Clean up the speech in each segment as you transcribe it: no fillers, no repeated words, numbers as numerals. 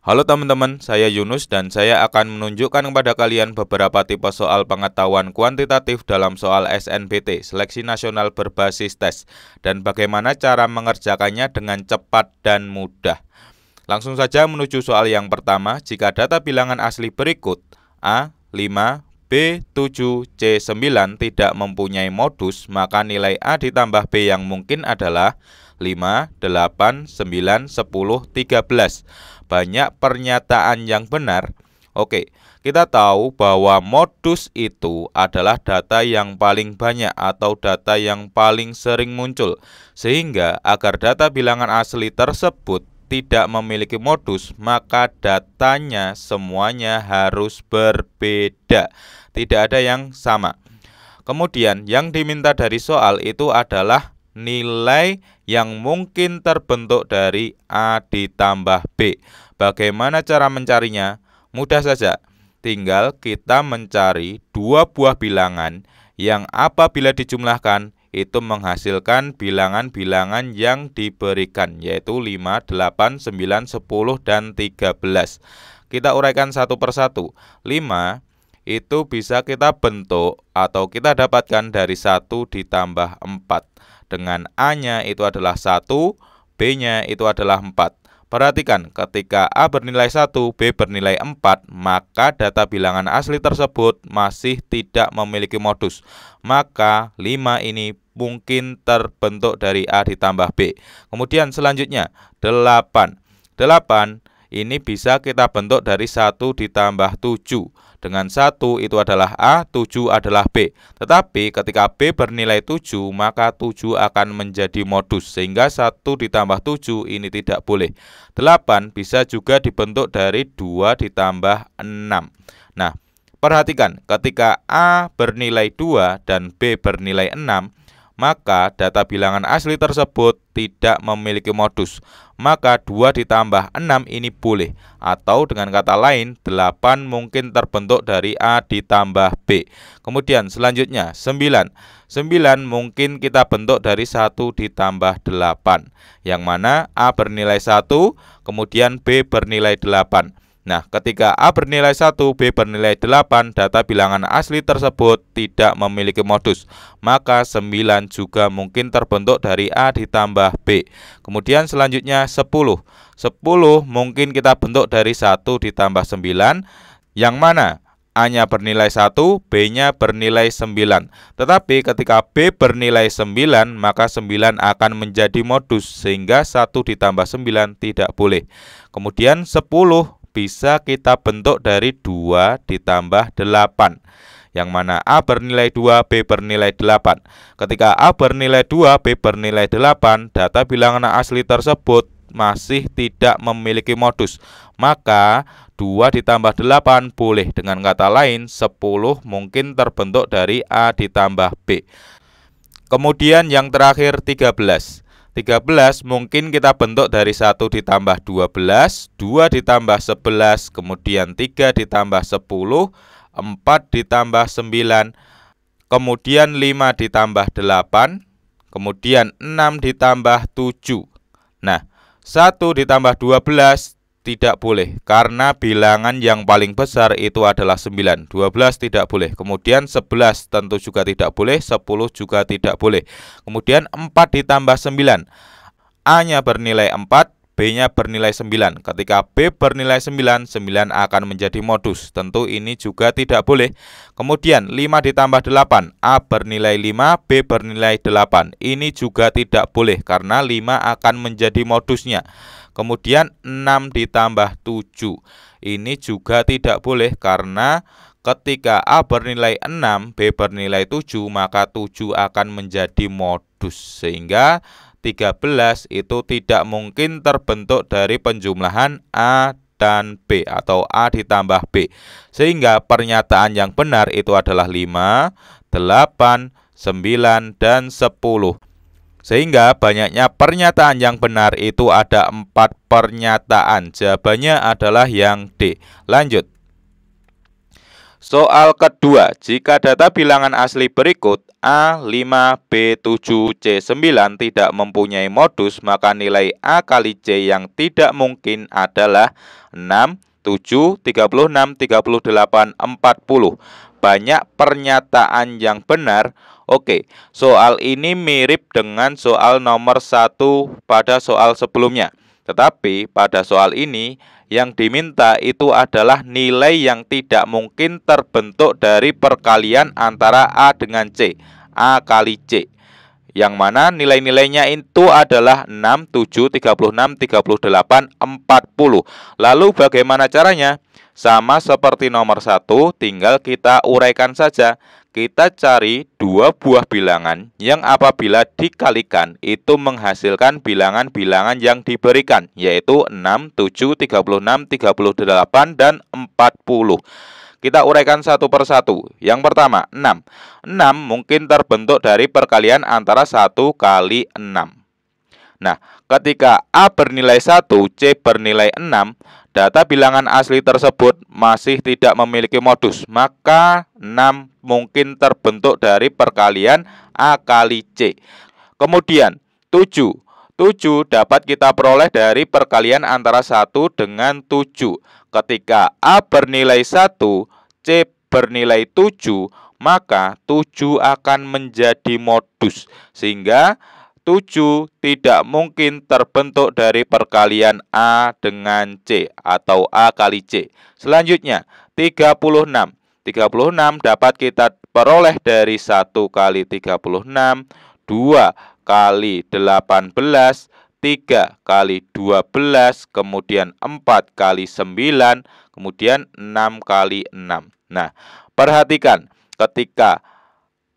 Halo teman-teman, saya Yunus dan saya akan menunjukkan kepada kalian beberapa tipe soal pengetahuan kuantitatif dalam soal SNBT, Seleksi Nasional Berbasis Tes, dan bagaimana cara mengerjakannya dengan cepat dan mudah. Langsung saja menuju soal yang pertama. Jika data bilangan asli berikut A 5, B 7, C 9 tidak mempunyai modus, maka nilai A ditambah B yang mungkin adalah 5, 8, 9, 10, 13. Banyak pernyataan yang benar. Oke, kita tahu bahwa modus itu adalah data yang paling banyak atau data yang paling sering muncul. Sehingga agar data bilangan asli tersebut tidak memiliki modus, maka datanya semuanya harus berbeda. Tidak ada yang sama. Kemudian yang diminta dari soal itu adalah nilai yang mungkin terbentuk dari A ditambah B. Bagaimana cara mencarinya? Mudah saja. Tinggal kita mencari dua buah bilangan yang apabila dijumlahkan itu menghasilkan bilangan-bilangan yang diberikan, yaitu 5, 8, 9, 10, dan 13. Kita uraikan satu persatu. 5 itu bisa kita bentuk atau kita dapatkan dari 1 ditambah 4. Dengan A-nya itu adalah 1, B-nya itu adalah 4. Perhatikan, ketika A bernilai 1, B bernilai 4, maka data bilangan asli tersebut masih tidak memiliki modus. Maka 5 ini mungkin terbentuk dari A ditambah B. Kemudian selanjutnya, 8. 8 ini bisa kita bentuk dari 1 ditambah 7. Dengan 1 itu adalah A, 7 adalah B. Tetapi ketika B bernilai 7, maka 7 akan menjadi modus. Sehingga 1 ditambah 7 ini tidak boleh. 8 bisa juga dibentuk dari 2 ditambah 6. Nah, perhatikan ketika A bernilai 2 dan B bernilai 6, maka data bilangan asli tersebut tidak memiliki modus. Maka 2 ditambah 6 ini boleh. Atau dengan kata lain, 8 mungkin terbentuk dari A ditambah B. Kemudian selanjutnya, 9. 9 mungkin kita bentuk dari 1 ditambah 8. Yang mana A bernilai 1, kemudian B bernilai 8. Nah, ketika A bernilai 1, B bernilai 8, data bilangan asli tersebut tidak memiliki modus. Maka 9 juga mungkin terbentuk dari A ditambah B. Kemudian selanjutnya 10. 10 mungkin kita bentuk dari 1 ditambah 9, yang mana A-nya bernilai 1, B-nya bernilai 9. Tetapi ketika B bernilai 9, maka 9 akan menjadi modus, sehingga 1 ditambah 9 tidak boleh. Kemudian 10 bisa kita bentuk dari 2 ditambah 8. Yang mana A bernilai 2, B bernilai 8. Ketika A bernilai 2, B bernilai 8, data bilangan asli tersebut masih tidak memiliki modus. Maka 2 ditambah 8 boleh. Dengan kata lain, 10 mungkin terbentuk dari A ditambah B. Kemudian yang terakhir 13. 13 mungkin kita bentuk dari 1 ditambah 12, 2 ditambah 11, kemudian 3 ditambah 10, 4 ditambah 9, kemudian 5 ditambah 8, kemudian 6 ditambah 7. Nah, 1 ditambah 12 tidak boleh, karena bilangan yang paling besar itu adalah 9. 12 tidak boleh. Kemudian 11 tentu juga tidak boleh, 10 juga tidak boleh. Kemudian 4 ditambah 9. A-nya bernilai 4, B-nya bernilai 9. Ketika B bernilai 9, 9 akan menjadi modus. Tentu ini juga tidak boleh. Kemudian 5 ditambah 8. A bernilai 5, B bernilai 8. Ini juga tidak boleh, karena 5 akan menjadi modusnya. Kemudian 6 ditambah 7. Ini juga tidak boleh, karena ketika A bernilai 6, B bernilai 7, maka 7 akan menjadi modus. Sehingga 13 itu tidak mungkin terbentuk dari penjumlahan A dan B atau A ditambah B. Sehingga pernyataan yang benar itu adalah 5, 8, 9, dan 10. Sehingga banyaknya pernyataan yang benar itu ada 4 pernyataan. Jawabannya adalah yang D. Lanjut. Soal kedua, jika data bilangan asli berikut A 5, B 7, C 9 tidak mempunyai modus, maka nilai A kali C yang tidak mungkin adalah 6, 7, 36, 38, 40. Banyak pernyataan yang benar. Oke, soal ini mirip dengan soal nomor 1 pada soal sebelumnya. Tetapi pada soal ini yang diminta itu adalah nilai yang tidak mungkin terbentuk dari perkalian antara A dengan C, A kali C. Yang mana nilai-nilainya itu adalah 6, 7, 36, 38, 40. Lalu bagaimana caranya? Sama seperti nomor 1, tinggal kita uraikan saja. Kita cari dua buah bilangan yang apabila dikalikan itu menghasilkan bilangan-bilangan yang diberikan, yaitu 6, 7, 36, 38, dan 40. Kita uraikan satu persatu. Yang pertama, 6. 6 mungkin terbentuk dari perkalian antara 1 kali 6. Nah, ketika A bernilai 1, C bernilai 6, data bilangan asli tersebut masih tidak memiliki modus, maka 6 mungkin terbentuk dari perkalian A kali C. Kemudian 7. 7 dapat kita peroleh dari perkalian antara 1 dengan 7. Ketika A bernilai 1, C bernilai 7, maka 7 akan menjadi modus. Sehingga 7 tidak mungkin terbentuk dari perkalian A dengan C atau A kali C. Selanjutnya, 36. 36 dapat kita peroleh dari 1 kali 36, 2 kali 18, 3 kali 12, kemudian 4 kali 9, kemudian 6 kali 6. Nah, perhatikan ketika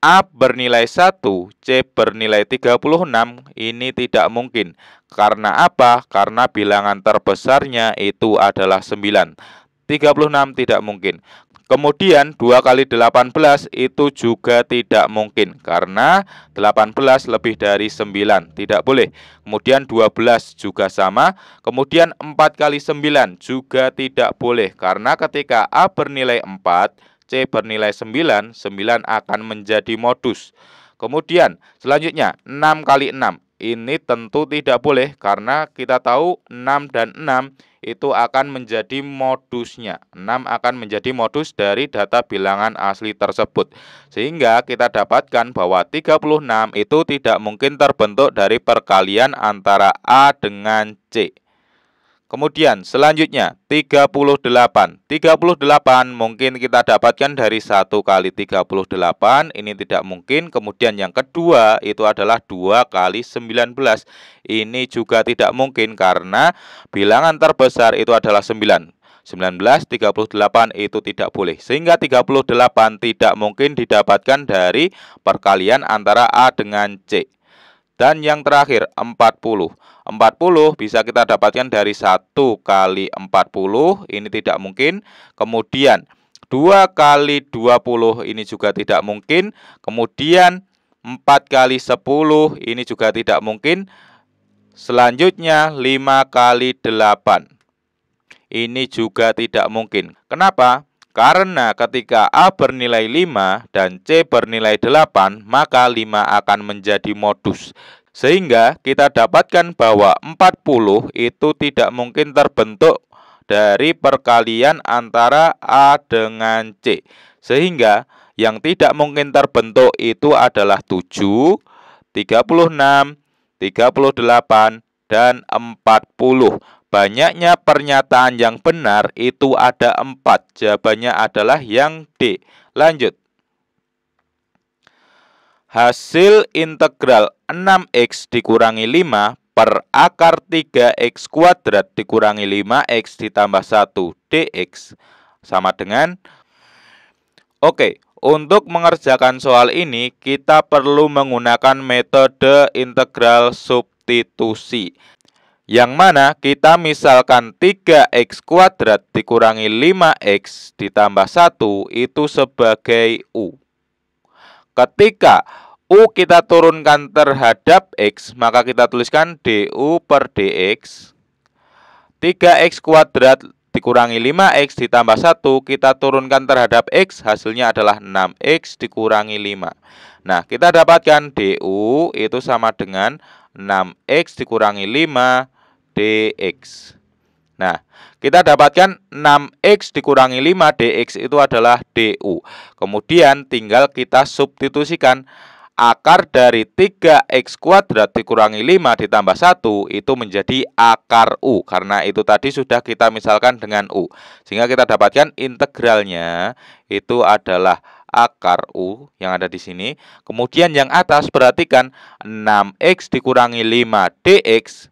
A bernilai 1, C bernilai 36, ini tidak mungkin. Karena apa? Karena bilangan terbesarnya itu adalah 9. 36 tidak mungkin. Kemudian 2 kali 18 itu juga tidak mungkin. Karena 18 lebih dari 9, tidak boleh. Kemudian 12 juga sama. Kemudian 4 kali 9 juga tidak boleh. Karena ketika A bernilai 4, C bernilai 9, 9 akan menjadi modus. Kemudian selanjutnya 6 kali 6. Ini tentu tidak boleh karena kita tahu 6 dan 6 itu akan menjadi modusnya. 6 akan menjadi modus dari data bilangan asli tersebut. Sehingga kita dapatkan bahwa 36 itu tidak mungkin terbentuk dari perkalian antara A dengan C. Kemudian selanjutnya 38. 38 mungkin kita dapatkan dari 1 kali 38, ini tidak mungkin. Kemudian yang kedua itu adalah 2 kali 19. Ini juga tidak mungkin karena bilangan terbesar itu adalah 9. 19, 38 itu tidak boleh. Sehingga 38 tidak mungkin didapatkan dari perkalian antara A dengan C. Dan yang terakhir 40. 40 bisa kita dapatkan dari 1 kali 40, ini tidak mungkin. Kemudian 2 kali 20 ini juga tidak mungkin. Kemudian 4 kali 10 ini juga tidak mungkin. Selanjutnya 5 kali 8. Ini juga tidak mungkin. Kenapa? Karena ketika A bernilai 5 dan C bernilai 8, maka 5 akan menjadi modus. Sehingga kita dapatkan bahwa 40 itu tidak mungkin terbentuk dari perkalian antara A dengan C. Sehingga yang tidak mungkin terbentuk itu adalah 7, 36, 38, dan 40. Banyaknya pernyataan yang benar itu ada 4. Jawabannya adalah yang D. Lanjut. Hasil integral 6x dikurangi 5 per akar 3x kuadrat dikurangi 5x ditambah 1 dx sama dengan. Oke, untuk mengerjakan soal ini kita perlu menggunakan metode integral substitusi. Yang mana kita misalkan 3x kuadrat dikurangi 5x ditambah 1 itu sebagai U. Ketika U kita turunkan terhadap X, maka kita tuliskan DU per DX. 3x kuadrat dikurangi 5X ditambah 1, kita turunkan terhadap X, hasilnya adalah 6X dikurangi 5. Nah, kita dapatkan DU itu sama dengan 6X dikurangi 5 DX. Nah, kita dapatkan 6X dikurangi 5 DX itu adalah DU. Kemudian tinggal kita substitusikan. Akar dari 3X kuadrat dikurangi 5 ditambah 1 itu menjadi akar U. Karena itu tadi sudah kita misalkan dengan U. Sehingga kita dapatkan integralnya itu adalah akar U yang ada di sini. Kemudian yang atas perhatikan 6X dikurangi 5 DX.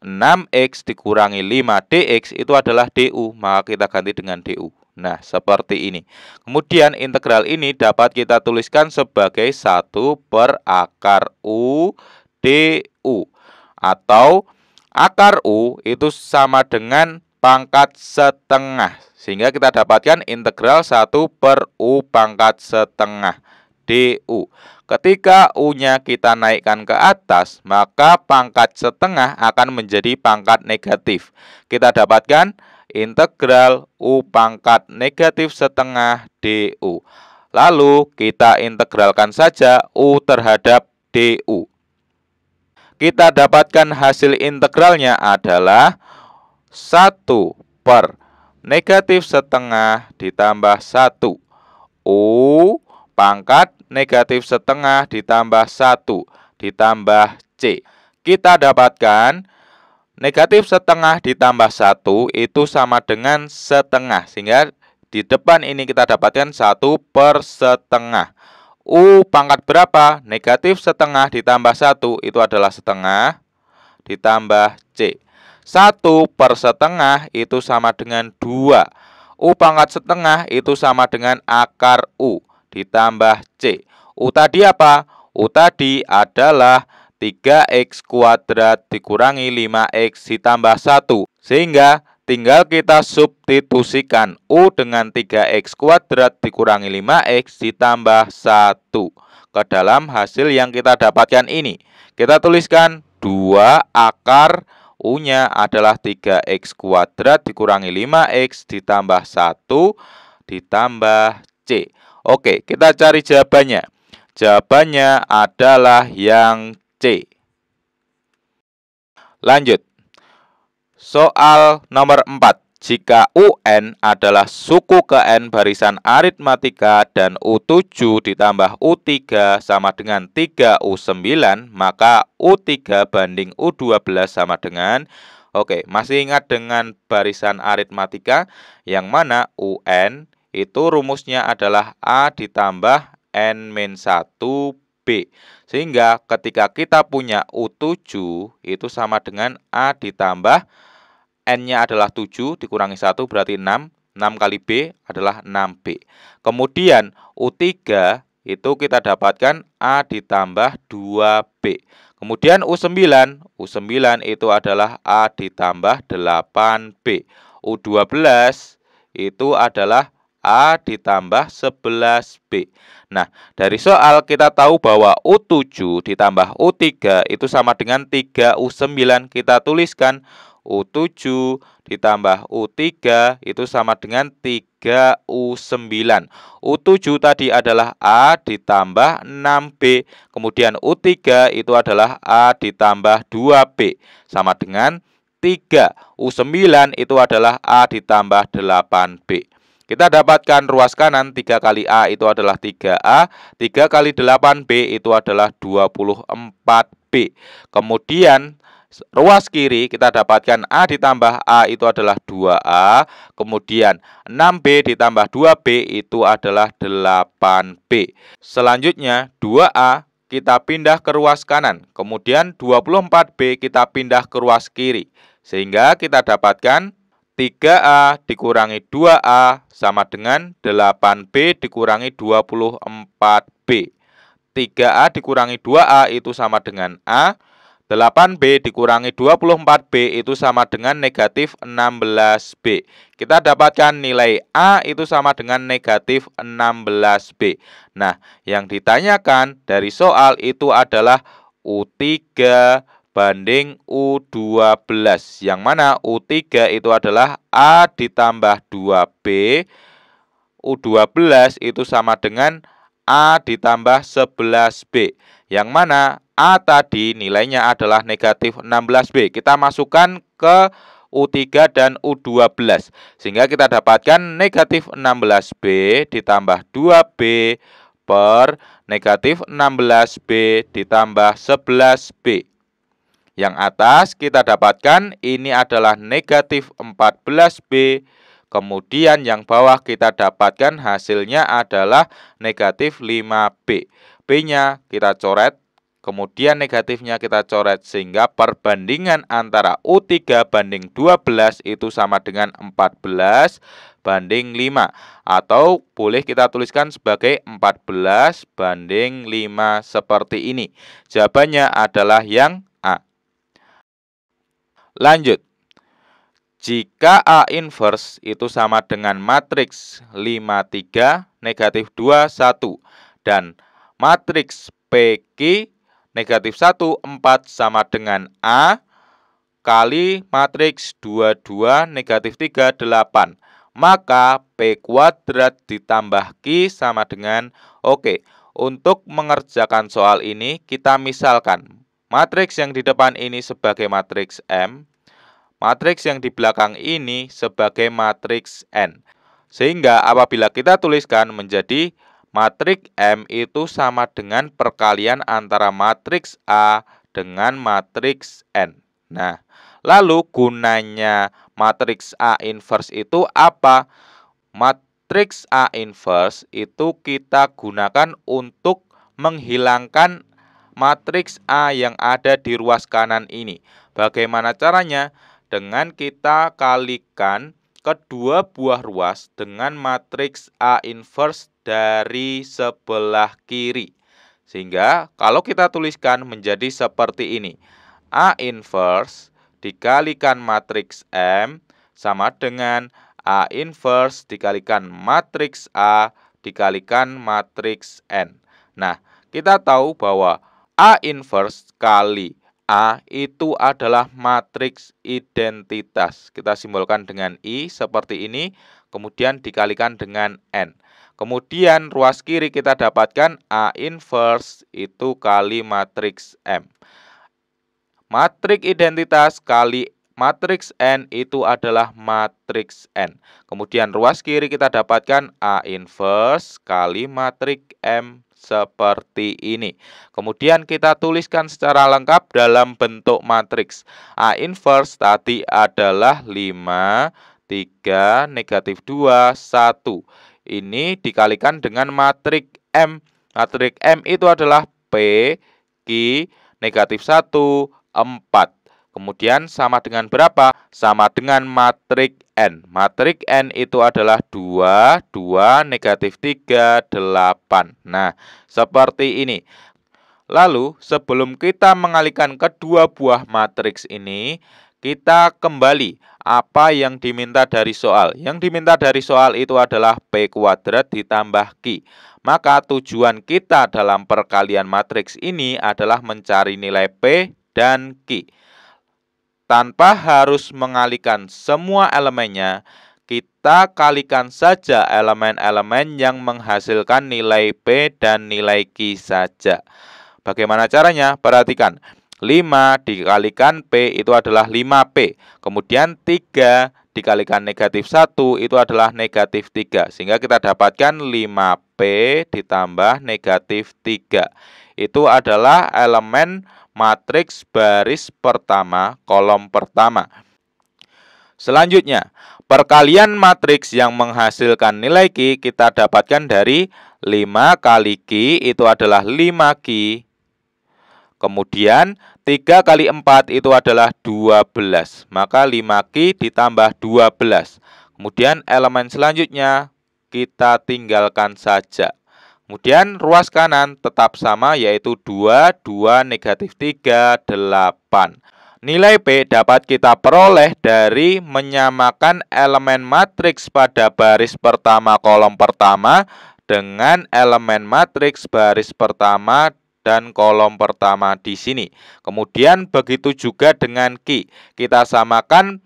6X dikurangi 5 DX itu adalah DU. Maka kita ganti dengan DU. Nah, seperti ini. Kemudian integral ini dapat kita tuliskan sebagai 1 per akar U DU. Atau akar U itu sama dengan pangkat setengah. Sehingga kita dapatkan integral 1 per U pangkat setengah DU. Ketika U-nya kita naikkan ke atas, maka pangkat setengah akan menjadi pangkat negatif. Kita dapatkan integral U pangkat negatif setengah DU. Lalu kita integralkan saja U terhadap DU. Kita dapatkan hasil integralnya adalah 1 per negatif setengah ditambah 1. U pangkat negatif setengah ditambah 1 ditambah C. Kita dapatkan negatif setengah ditambah 1 itu sama dengan setengah. Sehingga di depan ini kita dapatkan 1 per setengah. U pangkat berapa? Negatif setengah ditambah 1 itu adalah setengah ditambah C. 1 per setengah itu sama dengan 2. U pangkat setengah itu sama dengan akar U ditambah C. U tadi apa? U tadi adalah 3X kuadrat dikurangi 5X ditambah 1. Sehingga tinggal kita substitusikan U dengan 3X kuadrat dikurangi 5X ditambah 1 ke dalam hasil yang kita dapatkan ini. Kita tuliskan 2 akar U-nya adalah 3X kuadrat dikurangi 5X ditambah 1 ditambah C. Oke, kita cari jawabannya. Jawabannya adalah yang C. Lanjut. Soal nomor 4. Jika UN adalah suku ke N barisan aritmatika dan U7 ditambah U3 sama dengan 3U9, maka U3 banding U12 sama dengan... Oke, masih ingat dengan barisan aritmatika yang mana UN itu rumusnya adalah A ditambah N-1B. Sehingga ketika kita punya U7 itu sama dengan A ditambah N-nya adalah 7 dikurangi 1 berarti 6. 6 kali B adalah 6B. Kemudian U3 itu kita dapatkan A ditambah 2B. Kemudian U9 itu adalah A ditambah 8B. U12 itu adalah A ditambah 11B. Nah, dari soal kita tahu bahwa U7 ditambah U3 itu sama dengan 3U9. Kita tuliskan U7 ditambah U3 itu sama dengan 3U9. U7 tadi adalah A ditambah 6B. Kemudian U3 itu adalah A ditambah 2B. Sama dengan 3U9 itu adalah A ditambah 8B. Kita dapatkan ruas kanan 3 kali A itu adalah 3A, 3 kali 8B itu adalah 24B. Kemudian ruas kiri kita dapatkan A ditambah A itu adalah 2A, kemudian 6B ditambah 2B itu adalah 8B. Selanjutnya 2A kita pindah ke ruas kanan, kemudian 24B kita pindah ke ruas kiri. Sehingga kita dapatkan 3A dikurangi 2A sama dengan 8B dikurangi 24B. 3A dikurangi 2A itu sama dengan A. 8B dikurangi 24B itu sama dengan negatif 16B. Kita dapatkan nilai A itu sama dengan negatif 16B. Nah, yang ditanyakan dari soal itu adalah U3 banding U12. Yang mana U3 itu adalah A ditambah 2B. U12 itu sama dengan A ditambah 11B. Yang mana A tadi nilainya adalah negatif 16B. Kita masukkan ke U3 dan U12. Sehingga kita dapatkan negatif 16B ditambah 2B per negatif 16B ditambah 11B. Yang atas kita dapatkan ini adalah negatif 14B. Kemudian yang bawah kita dapatkan hasilnya adalah negatif 5B. B-nya kita coret, kemudian negatifnya kita coret, sehingga perbandingan antara U3 banding 12 itu sama dengan 14 banding 5. Atau boleh kita tuliskan sebagai 14 banding 5 seperti ini. Jawabannya adalah yang A. Lanjut. Jika A inverse itu sama dengan matriks 5, 3, negatif 2, 1. Dan matriks PQ negatif 1, 4 sama dengan A kali matriks 2, 2, negatif 3, 8. Maka P kuadrat ditambah Q sama dengan Oke. Untuk mengerjakan soal ini kita misalkan matriks yang di depan ini sebagai matriks M, matriks yang di belakang ini sebagai matriks N. Sehingga apabila kita tuliskan menjadi matriks M itu sama dengan perkalian antara matriks A dengan matriks N. Nah, lalu gunanya matriks A inverse itu apa? Matriks A inverse itu kita gunakan untuk menghilangkan matriks A yang ada di ruas kanan ini. Bagaimana caranya? Dengan kita kalikan kedua buah ruas dengan matriks A inverse dari sebelah kiri. Sehingga kalau kita tuliskan menjadi seperti ini. A inverse dikalikan matriks M sama dengan A inverse dikalikan matriks A dikalikan matriks N. Nah, kita tahu bahwa A inverse kali A itu adalah matriks identitas. Kita simbolkan dengan I seperti ini, kemudian dikalikan dengan N. Kemudian ruas kiri kita dapatkan A inverse itu kali matriks M. Matriks identitas kali matriks N itu adalah matriks N. Kemudian ruas kiri kita dapatkan A inverse kali matriks M. Seperti ini. Kemudian kita tuliskan secara lengkap dalam bentuk matriks. A inverse tadi adalah 5, 3, negatif 2, 1. Ini dikalikan dengan matriks M. Matriks M itu adalah P, Q, negatif 1, 4. Kemudian sama dengan berapa? Sama dengan matriks N. Matriks N itu adalah 2, 2, negatif 3, 8. Nah, seperti ini. Lalu, sebelum kita mengalihkan kedua buah matriks ini, kita kembali apa yang diminta dari soal. Yang diminta dari soal itu adalah P kuadrat ditambah Q. Maka tujuan kita dalam perkalian matriks ini adalah mencari nilai P dan Q. Tanpa harus mengalihkan semua elemennya, kita kalikan saja elemen-elemen yang menghasilkan nilai P dan nilai Q saja. Bagaimana caranya? Perhatikan. 5 dikalikan P itu adalah 5P. Kemudian 3 dikalikan negatif 1 itu adalah negatif 3. Sehingga kita dapatkan 5P ditambah negatif 3. Itu adalah elemen matriks baris pertama, kolom pertama. Selanjutnya, perkalian matriks yang menghasilkan nilai Q kita dapatkan dari 5 kali Q itu adalah 5Q. Kemudian 3 kali 4 itu adalah 12. Maka 5Q ditambah 12. Kemudian elemen selanjutnya kita tinggalkan saja. Kemudian ruas kanan tetap sama yaitu 2, 2, negatif 3, 8. Nilai P dapat kita peroleh dari menyamakan elemen matriks pada baris pertama kolom pertama dengan elemen matriks baris pertama dan kolom pertama di sini. Kemudian begitu juga dengan Q. Kita samakan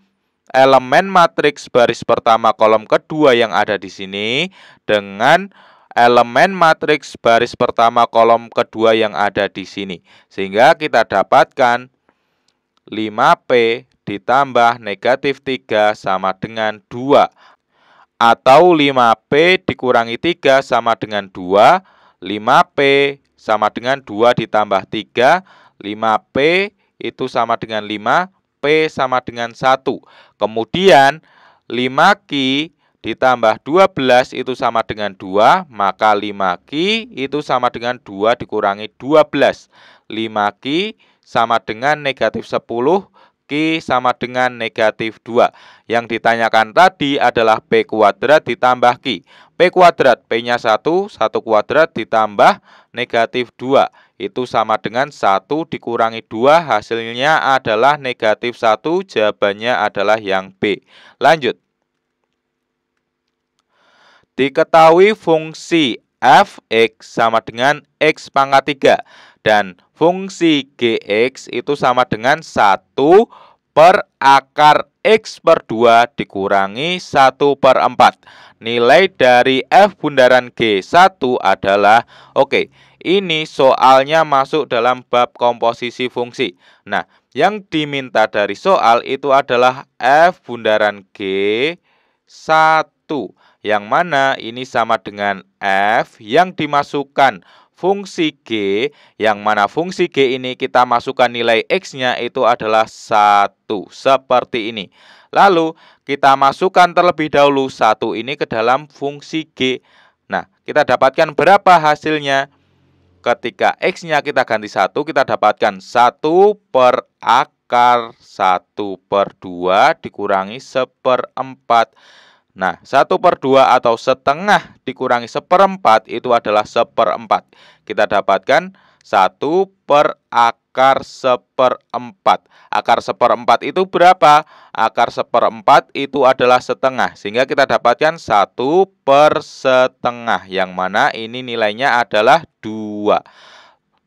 elemen matriks baris pertama kolom kedua yang ada di sini dengan elemen matriks baris pertama kolom kedua yang ada di sini. Sehingga kita dapatkan 5P ditambah negatif 3 sama dengan 2. Atau 5P dikurangi 3 sama dengan 2. 5P sama dengan 2 ditambah 3. 5P itu sama dengan 5. P sama dengan 1. Kemudian 5Q ditambah 12 itu sama dengan 2. Maka 5Q itu sama dengan 2 dikurangi 12. 5Q sama dengan negatif 10. Q sama dengan negatif 2. Yang ditanyakan tadi adalah P kuadrat ditambah Q. P kuadrat, P-nya 1, 1 kuadrat ditambah negatif 2. Itu sama dengan 1 dikurangi 2, hasilnya adalah negatif 1, jawabannya adalah yang B. Lanjut. Diketahui fungsi f(x) sama dengan x pangkat 3. Dan fungsi gx itu sama dengan 1 per akar x per 2 dikurangi 1 per 4. Nilai dari f bundaran G1 adalah, oke, ini soalnya masuk dalam bab komposisi fungsi. Nah, yang diminta dari soal itu adalah f bundaran G1. Yang mana ini sama dengan f yang dimasukkan fungsi G, yang mana fungsi G ini kita masukkan nilai X-nya itu adalah 1, seperti ini. Lalu kita masukkan terlebih dahulu 1 ini ke dalam fungsi G. Nah, kita dapatkan berapa hasilnya? Ketika X-nya kita ganti 1, kita dapatkan 1 per akar 1 per 2 dikurangi 1/4. Nah, 1 per 2 atau setengah dikurangi 1/4 itu adalah 1/4. Kita dapatkan 1 per akar 1/4. Akar 1/4 itu berapa? Akar 1/4 itu adalah setengah. Sehingga kita dapatkan 1 per setengah. Yang mana ini nilainya adalah 2.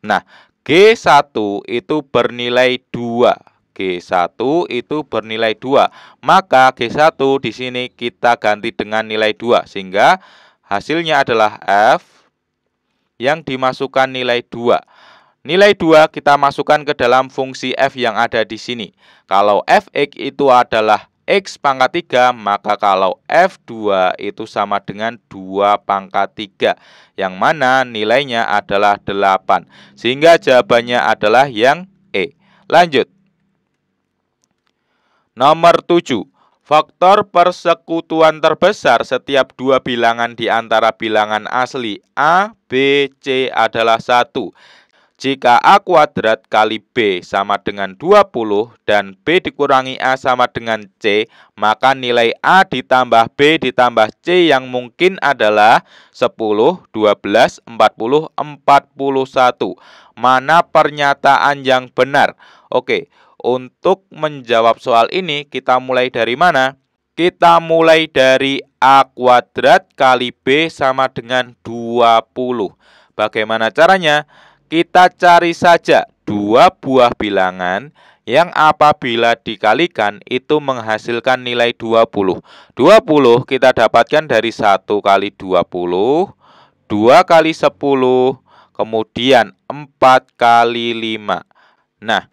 Nah, G1 itu bernilai 2. G1 itu bernilai 2. Maka G1 di sini kita ganti dengan nilai 2 sehingga hasilnya adalah F yang dimasukkan nilai 2. Nilai 2 kita masukkan ke dalam fungsi F yang ada di sini. Kalau Fx itu adalah X pangkat 3, maka kalau F2 itu sama dengan 2 pangkat 3. Yang mana nilainya adalah 8. Sehingga jawabannya adalah yang E. Lanjut. Nomor 7. Faktor persekutuan terbesar setiap dua bilangan di antara bilangan asli A, B, C adalah 1. Jika A kuadrat kali B sama dengan 20 dan B dikurangi A sama dengan C, maka nilai A ditambah B ditambah C yang mungkin adalah 10, 12, 40, 41. Mana pernyataan yang benar? Oke. Untuk menjawab soal ini, kita mulai dari mana? Kita mulai dari A kuadrat kali B sama dengan 20. Bagaimana caranya? Kita cari saja dua buah bilangan yang apabila dikalikan itu menghasilkan nilai 20. 20 kita dapatkan dari 1 kali 20, 2 kali 10, kemudian 4 kali 5. Nah,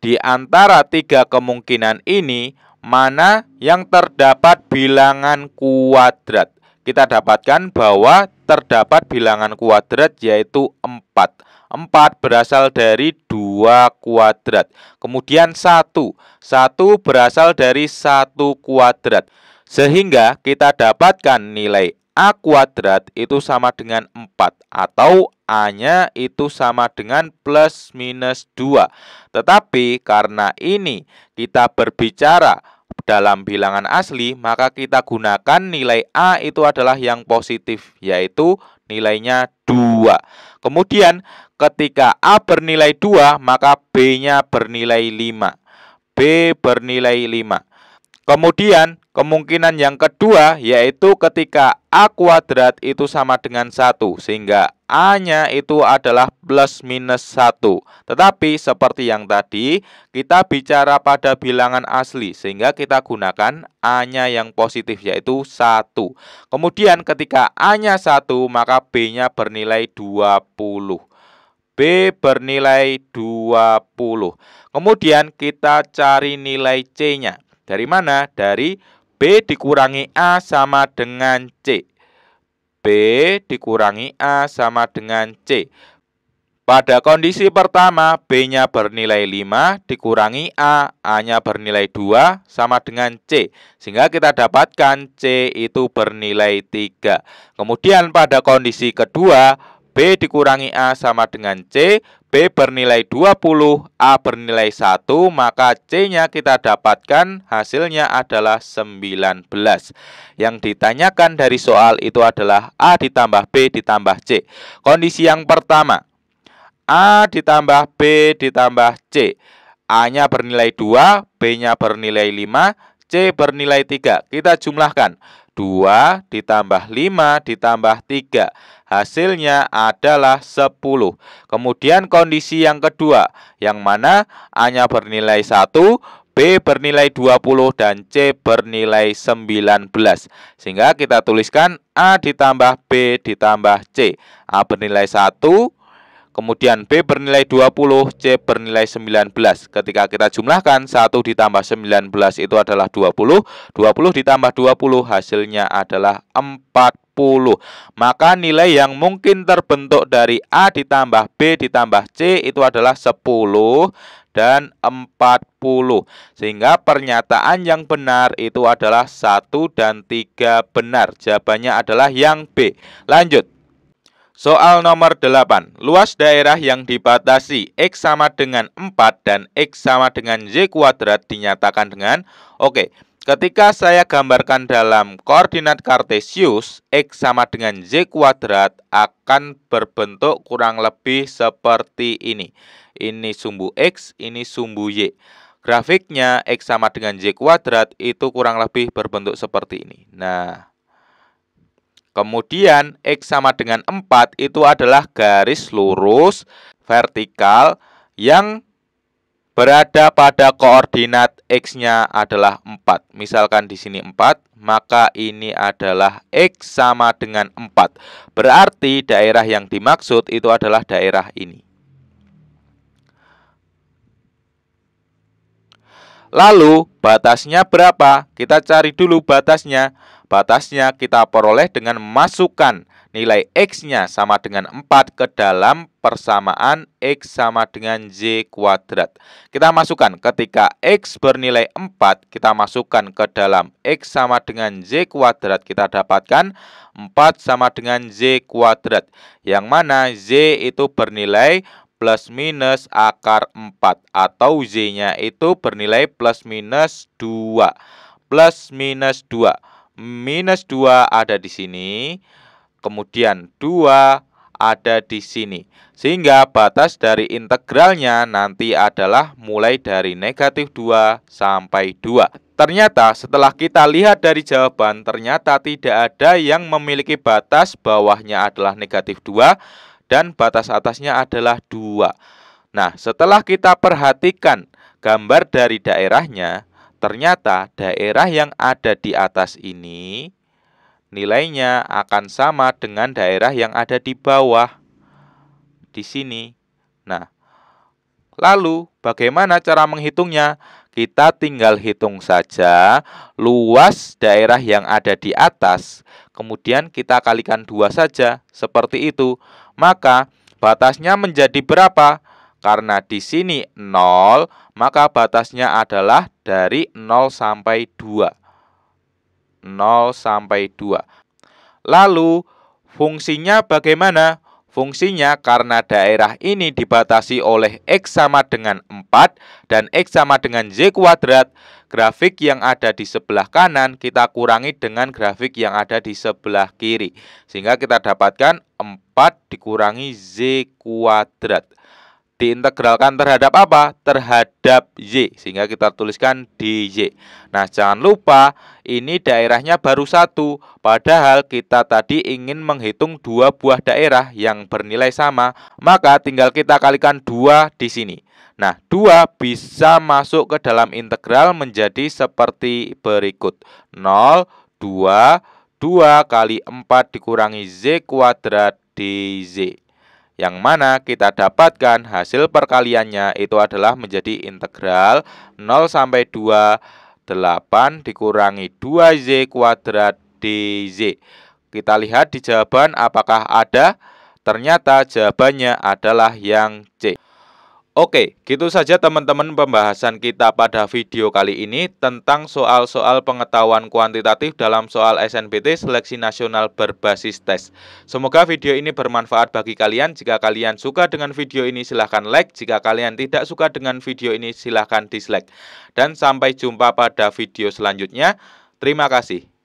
di antara tiga kemungkinan ini, mana yang terdapat bilangan kuadrat? Kita dapatkan bahwa terdapat bilangan kuadrat yaitu 4. 4 berasal dari 2 kuadrat. Kemudian 1 berasal dari 1 kuadrat. Sehingga kita dapatkan nilai A kuadrat itu sama dengan 4 atau A-nya itu sama dengan plus minus 2. Tetapi karena ini kita berbicara dalam bilangan asli, maka kita gunakan nilai A itu adalah yang positif, yaitu nilainya 2. Kemudian ketika A bernilai 2, maka B-nya bernilai 5. B bernilai 5. Kemudian kemungkinan yang kedua yaitu ketika A kuadrat itu sama dengan 1, sehingga A-nya itu adalah plus minus 1. Tetapi seperti yang tadi, kita bicara pada bilangan asli, sehingga kita gunakan A-nya yang positif yaitu 1. Kemudian ketika A-nya 1, maka B-nya bernilai 20. B bernilai 20. Kemudian kita cari nilai C-nya. Dari mana? Dari B dikurangi A sama dengan C. B dikurangi A sama dengan C. Pada kondisi pertama, B-nya bernilai 5, dikurangi A, A-nya bernilai 2, sama dengan C. Sehingga kita dapatkan C itu bernilai 3. Kemudian pada kondisi kedua, B dikurangi A sama dengan C, B bernilai 20, A bernilai 1, maka C-nya kita dapatkan hasilnya adalah 19. Yang ditanyakan dari soal itu adalah A ditambah B ditambah C. Kondisi yang pertama, A ditambah B ditambah C. A-nya bernilai 2, B-nya bernilai 5, C bernilai 3. Kita jumlahkan. 2 ditambah 5 ditambah 3. Hasilnya adalah 10. Kemudian kondisi yang kedua, yang mana A-nya bernilai 1, B bernilai 20, dan C bernilai 19. Sehingga kita tuliskan A ditambah B ditambah C. A bernilai 1, kemudian B bernilai 20, C bernilai 19. Ketika kita jumlahkan 1 ditambah 19 itu adalah 20. 20 ditambah 20 hasilnya adalah 40. Maka nilai yang mungkin terbentuk dari A ditambah B ditambah C itu adalah 10 dan 40. Sehingga pernyataan yang benar itu adalah 1 dan 3 benar. Jawabannya adalah yang B. Lanjut. Soal nomor 8. Luas daerah yang dibatasi X sama dengan 4 dan X sama dengan Y kuadrat dinyatakan dengan ketika saya gambarkan dalam koordinat kartesius, X sama dengan Y kuadrat akan berbentuk kurang lebih seperti ini. Ini sumbu X, ini sumbu Y. Grafiknya X sama dengan Y kuadrat itu kurang lebih berbentuk seperti ini. Nah, kemudian X sama dengan 4 itu adalah garis lurus vertikal yang berada pada koordinat X-nya adalah 4. Misalkan di sini 4, maka ini adalah X sama dengan 4. Berarti daerah yang dimaksud itu adalah daerah ini. Lalu batasnya berapa? Kita cari dulu batasnya. Batasnya kita peroleh dengan memasukkan nilai X-nya sama dengan 4 ke dalam persamaan X sama dengan Y kuadrat. Kita masukkan ketika X bernilai 4, kita masukkan ke dalam X sama dengan Y kuadrat. Kita dapatkan 4 sama dengan Y kuadrat. Yang mana Y itu bernilai plus minus akar 4. Atau Y-nya itu bernilai plus minus 2. Plus minus 2. Minus 2 ada di sini, kemudian 2 ada di sini. Sehingga batas dari integralnya nanti adalah mulai dari negatif 2 sampai 2. Ternyata setelah kita lihat dari jawaban, ternyata tidak ada yang memiliki batas bawahnya adalah negatif 2 dan batas atasnya adalah 2. Nah, setelah kita perhatikan gambar dari daerahnya, ternyata daerah yang ada di atas ini nilainya akan sama dengan daerah yang ada di bawah di sini. Nah, lalu bagaimana cara menghitungnya? Kita tinggal hitung saja luas daerah yang ada di atas, kemudian kita kalikan 2 saja, seperti itu. Maka batasnya menjadi berapa? Karena di sini 0, maka batasnya adalah dari 0 sampai 2. 0 sampai 2. Lalu fungsinya bagaimana? Fungsinya karena daerah ini dibatasi oleh X sama dengan 4 dan X sama dengan Y kuadrat, grafik yang ada di sebelah kanan kita kurangi dengan grafik yang ada di sebelah kiri. Sehingga kita dapatkan 4 dikurangi Y kuadrat. diintegralkan terhadap apa? Terhadap Y, sehingga kita tuliskan dy. Nah, jangan lupa ini daerahnya baru satu, padahal kita tadi ingin menghitung dua buah daerah yang bernilai sama, maka tinggal kita kalikan 2 di sini. Nah, 2 bisa masuk ke dalam integral menjadi seperti berikut. 0, 2, 2 kali 4 dikurangi Z kuadrat dz. Yang mana kita dapatkan hasil perkaliannya itu adalah menjadi integral 0 sampai 2, 8 dikurangi 2Z kuadrat dz. Kita lihat di jawaban apakah ada? Ternyata jawabannya adalah yang C. Oke, gitu saja teman-teman pembahasan kita pada video kali ini tentang soal-soal pengetahuan kuantitatif dalam soal SNBT Seleksi Nasional Berbasis Tes. Semoga video ini bermanfaat bagi kalian. Jika kalian suka dengan video ini silahkan like. Jika kalian tidak suka dengan video ini silahkan dislike. Dan sampai jumpa pada video selanjutnya. Terima kasih.